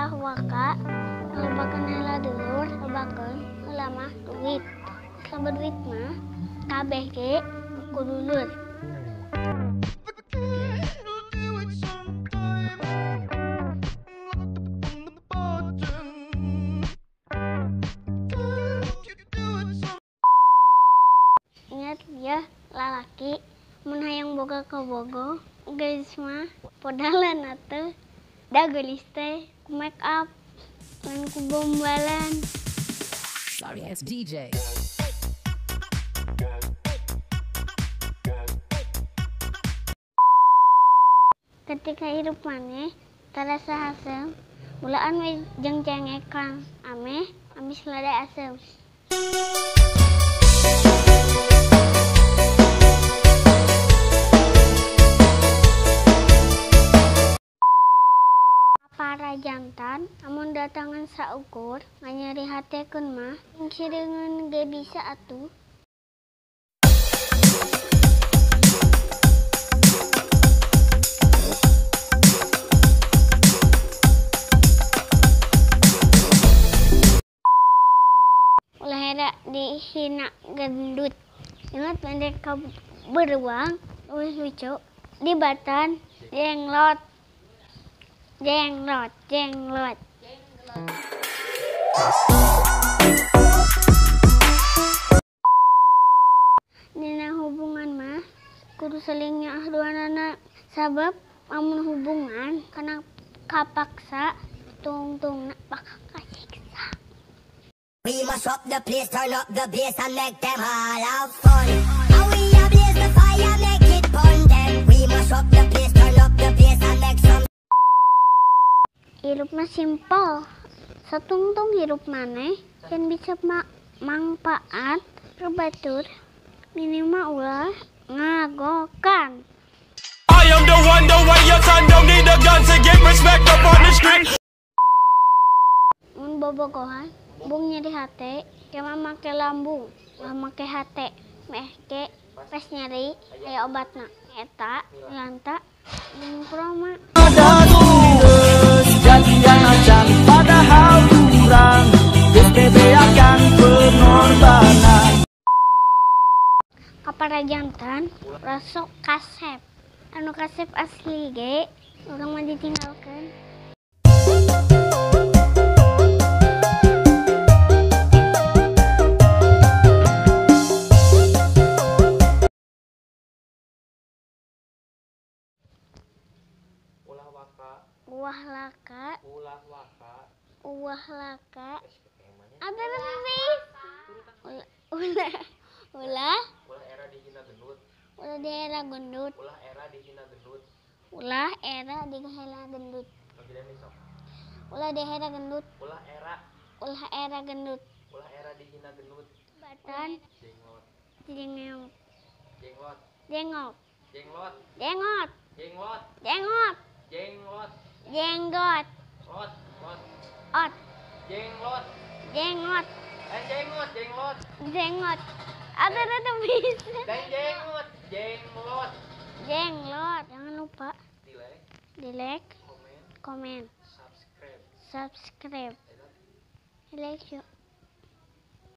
ulah waka lobakeun heula dulur lobakeun heula mah duit sabar duit mah kabeh ge ku dulur. Ingat ya lalaki mun hayang boga kabogo geus mah podalan atuh da geulis teh ku make up dan ku bombalan. Sorry ass DJ. Ketika hidup maneh terasa asem mulaan we jeung cengekan ameh amis lada asem. Para jantan amun datangan saukur nganyeri hatekeun mah cireungeun ge bisa atuh. Ulah era dihina gendut. Ingat pendek ka beruang lucu di batan jenglot. Jenglot. Dina hubungan mah kudu saling nyaah duanana sabab amun hubungan kana kapaksa tungtungna bakal kasiksa. We must rock the place, turn up the bass and make them all have fun. And we a blaze the fire, make it fun then. We must rock the place, turn up the bass and make some. Hirup mah simpel, satungtung hirup maneh dan bisa manfaat rebatur minimal ulah ngagokan. I am the one, the way your son don't need a gun to get respect up on the street. Mun bobogohan, bung nyeri hate, kema make lambung, lah make hate, meh ke pas nyeri aya obatna, eta lanta jeung proma. Jadian acan padahal kurang SPB akan pengorbanan. Kapara jantan rasok kasep anu kasep asli ge urang mah ditinggalkeun. Ulah laka apa sih ulah era dihina gendut ulah era dihela gendut batan jengot ada bisa jenglot jangan lupa di like comment subscribe like yuk.